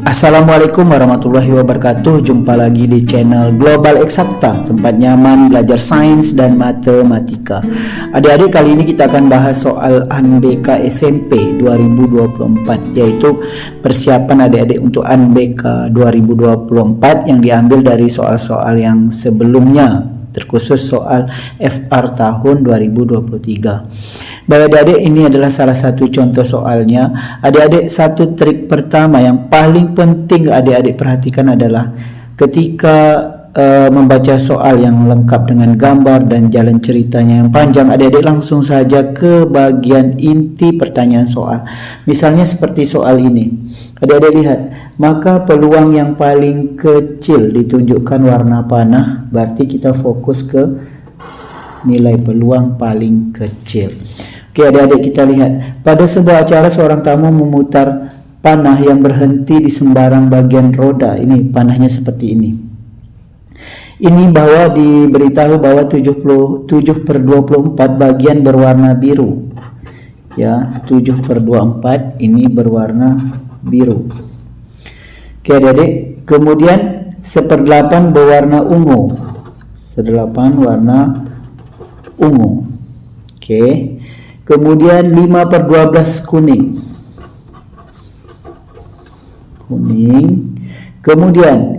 Assalamualaikum warahmatullahi wabarakatuh. Jumpa lagi di channel Global Eksakta, tempat nyaman belajar sains dan matematika. Adik-adik, kali ini kita akan bahas soal UNBK SMP 2024, yaitu persiapan adik-adik untuk UNBK 2024 yang diambil dari soal-soal yang sebelumnya, terkhusus soal FR tahun 2023. Bagi adik-adik, ini adalah salah satu contoh soalnya. Adik-adik, satu trik pertama yang paling penting adik-adik perhatikan adalah ketika membaca soal yang lengkap dengan gambar dan jalan ceritanya yang panjang, adik-adik langsung saja ke bagian inti pertanyaan soal. Misalnya seperti soal ini, adik-adik lihat, maka peluang yang paling kecil ditunjukkan warna panah, berarti kita fokus ke nilai peluang paling kecil. Oke adik-adik, kita lihat, pada sebuah acara seorang tamu memutar panah yang berhenti di sembarang bagian roda. Ini panahnya seperti ini. Ini bahwa diberitahu bahwa 7/24 bagian berwarna biru. Ya, 7/24 ini berwarna biru. Oke adik-adik, kemudian 1/8 berwarna ungu. 1/8 warna ungu. Oke. Kemudian 5/12 kuning. Kuning. Kemudian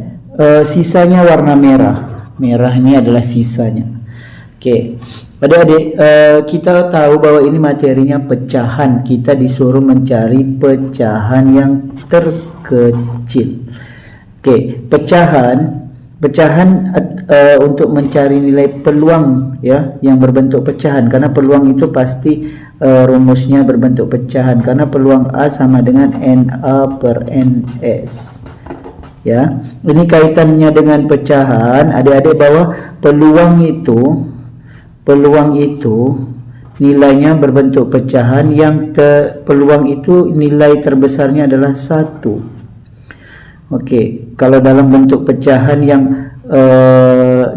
sisanya warna merah. Merah ini adalah sisanya. Oke. Adik-adik, kita tahu bahwa ini materinya pecahan. Kita disuruh mencari pecahan yang terkecil. Oke, pecahan untuk mencari nilai peluang ya yang berbentuk pecahan, karena peluang itu pasti rumusnya berbentuk pecahan, karena peluang A sama dengan NA/NS. Ya, ini kaitannya dengan pecahan. Adik-adik, bahwa peluang itu nilainya berbentuk pecahan, yang peluang itu nilai terbesarnya adalah 1. Oke, kalau dalam bentuk pecahan yang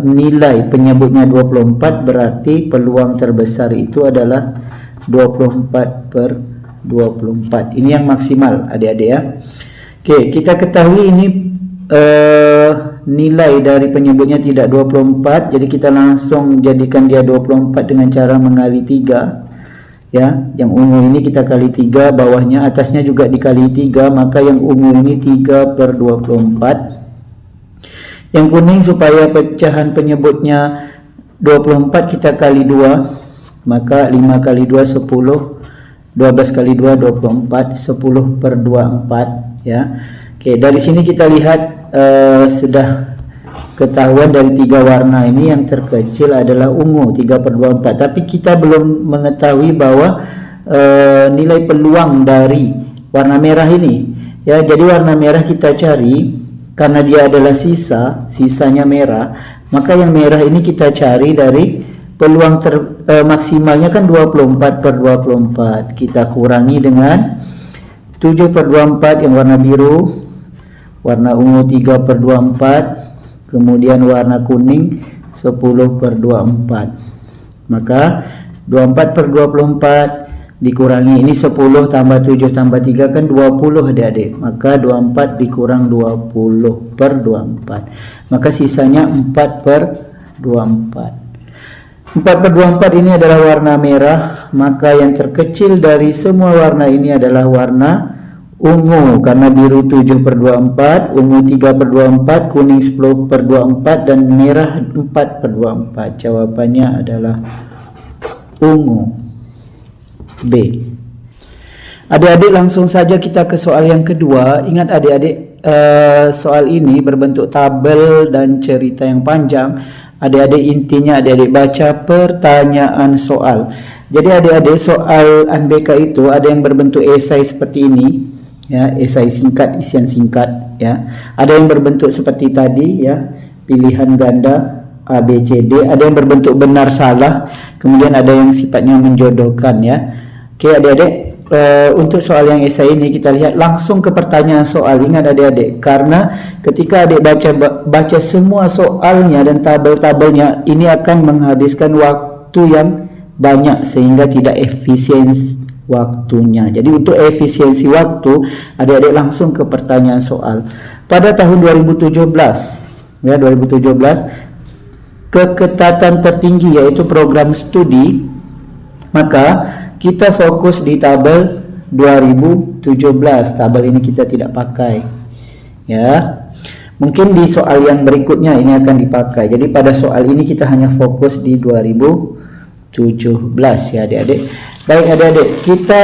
nilai penyebutnya 24, berarti peluang terbesar itu adalah 24/24. Ini yang maksimal adik-adik ya. Oke, kita ketahui ini nilai dari penyebutnya tidak 24, jadi kita langsung jadikan dia 24 dengan cara mengali 3 ya. Yang ungu ini kita kali 3, bawahnya atasnya juga dikali 3, maka yang ungu ini 3/24. Yang kuning supaya pecahan penyebutnya 24 kita kali 2, maka 5 kali 2 10, 12 kali 2 24, 10/24 ya. Oke, dari sini kita lihat sudah ketahuan dari 3 warna ini yang terkecil adalah ungu 3/24, tapi kita belum mengetahui bahwa nilai peluang dari warna merah ini ya. Jadi warna merah kita cari karena dia adalah sisanya merah, maka yang merah ini kita cari dari peluang maksimalnya kan 24/24, kita kurangi dengan 7/24 yang warna biru, warna ungu 3/24, kemudian warna kuning 10/24. Maka 24/24 dikurangi, ini 10 tambah 7 tambah 3 kan 20 adik-adik, maka 24 dikurang 20/24, maka sisanya 4/24. 4/24 ini adalah warna merah, maka yang terkecil dari semua warna ini adalah warna ungu, karena biru 7/24, ungu 3/24, kuning 10/24, dan merah 4/24. Jawabannya adalah ungu, B. Adik-adik, langsung saja kita ke soal yang kedua. Ingat adik-adik, soal ini berbentuk tabel dan cerita yang panjang. Adik-adik, intinya adik-adik baca pertanyaan soal. Jadi adik-adik, soal UNBK itu ada yang berbentuk esai seperti ini ya, esai singkat, isian singkat ya. Ada yang berbentuk seperti tadi ya, pilihan ganda A, B, C, D. Ada yang berbentuk benar salah, kemudian ada yang sifatnya menjodohkan ya. Oke adik-adik, untuk soal yang esai ini kita lihat langsung ke pertanyaan soal. Ingat adik-adik, karena ketika adik baca semua soalnya dan tabel-tabelnya, ini akan menghabiskan waktu yang banyak sehingga tidak waktunya. Jadi untuk efisiensi waktu, adik-adik langsung ke pertanyaan soal. Pada tahun 2017, ya 2017, keketatan tertinggi yaitu program studi, maka kita fokus di tabel 2017. Tabel ini kita tidak pakai, ya. Mungkin di soal yang berikutnya ini akan dipakai. Jadi pada soal ini kita hanya fokus di 2017 ya adik-adik. Baik adik-adik, kita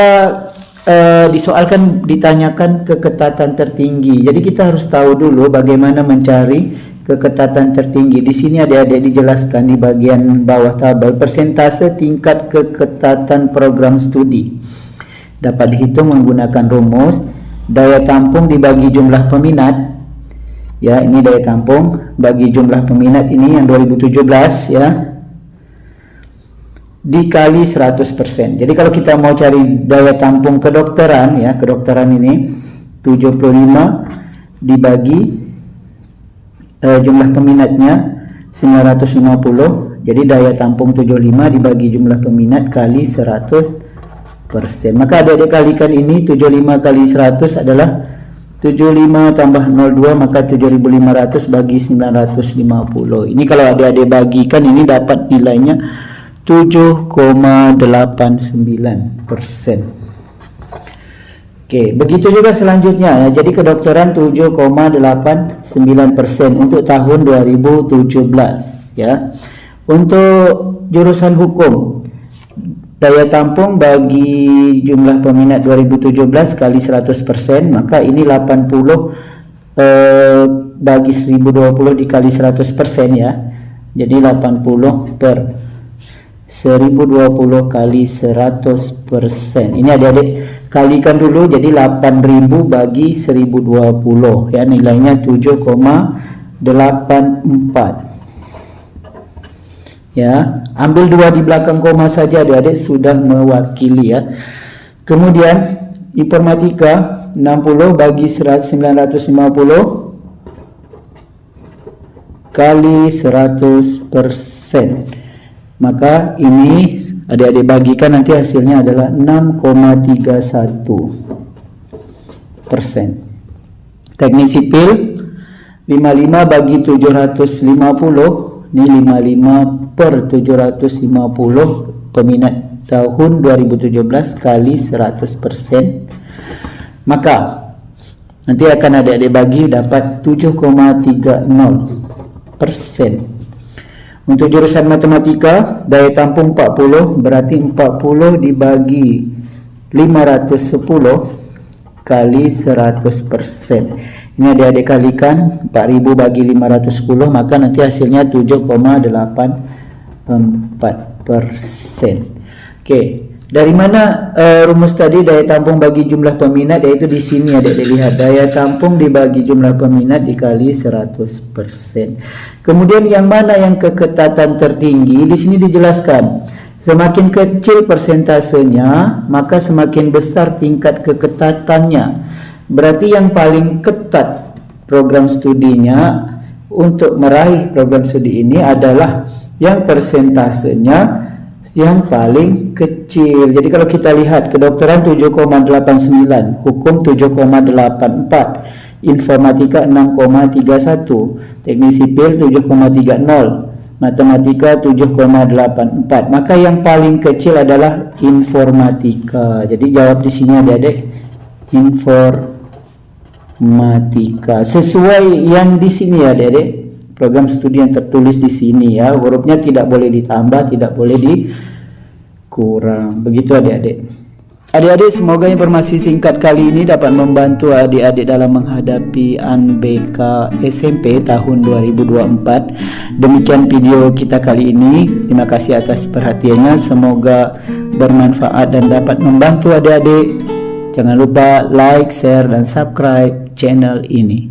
di soal kan ditanyakan keketatan tertinggi. Jadi kita harus tahu dulu bagaimana mencari keketatan tertinggi. Di sini adik-adik dijelaskan di bagian bawah tabel persentase tingkat keketatan program studi. Dapat dihitung menggunakan rumus daya tampung dibagi jumlah peminat. Ya, ini daya tampung bagi jumlah peminat ini yang 2017 ya, dikali 100%. Jadi kalau kita mau cari daya tampung kedokteran ya, kedokteran ini 75 dibagi jumlah peminatnya 950. Jadi daya tampung 75 dibagi jumlah peminat kali 100%. Maka adik-adik kalikan ini, 75 kali 100 adalah 75 tambah 02, maka 7500 bagi 950. Ini kalau adik-adik bagikan ini dapat nilainya 7,89%. Oke, begitu juga selanjutnya ya. Jadi kedokteran 7,89% untuk tahun 2017 ya. Untuk jurusan hukum, daya tampung bagi jumlah peminat 2017 kali 100%, maka ini 80 bagi 1020 dikali 100% ya. Jadi 80 per 1020 kali 100%. Ini adik-adik kalikan dulu, jadi 8000 bagi 1020 ya, nilainya 7,84. Ya, ambil 2 di belakang koma saja adik-adik sudah mewakili ya. Kemudian informatika 60 bagi 950 kali 100%. Maka ini adik-adik bagikan, nanti hasilnya adalah 6,31%. Teknik sipil 55 bagi 750, ini 55 per 750 peminat tahun 2017 kali 100%. Maka nanti akan adik-adik bagi dapat 7,30%. Untuk jurusan matematika, daya tampung 40 berarti 40 dibagi 510 kali 100%. Ini adik-adik kalikan 4000 bagi 510, maka nanti hasilnya 7,84%. Oke, dari mana rumus tadi daya tampung bagi jumlah peminat? Yaitu di sini adik-adik lihat, daya tampung dibagi jumlah peminat dikali 100%. Kemudian yang mana yang keketatan tertinggi? Di sini dijelaskan, semakin kecil persentasenya, maka semakin besar tingkat keketatannya. Berarti yang paling ketat program studinya untuk meraih program studi ini adalah yang persentasenya yang paling kecil. Jadi kalau kita lihat kedokteran 7,89, hukum 7,84, informatika 6,31, teknik sipil 7,30, matematika 7,84. Maka yang paling kecil adalah informatika. Jadi jawab di sini adik-adik, informatika. Sesuai yang di sini ya adik-adik, program studi yang tertulis di sini ya, hurufnya tidak boleh ditambah, tidak boleh dikurang. Begitu adik-adik. Adik-adik, semoga informasi singkat kali ini dapat membantu adik-adik dalam menghadapi UNBK SMP tahun 2024. Demikian video kita kali ini. Terima kasih atas perhatiannya. Semoga bermanfaat dan dapat membantu adik-adik. Jangan lupa like, share, dan subscribe channel ini.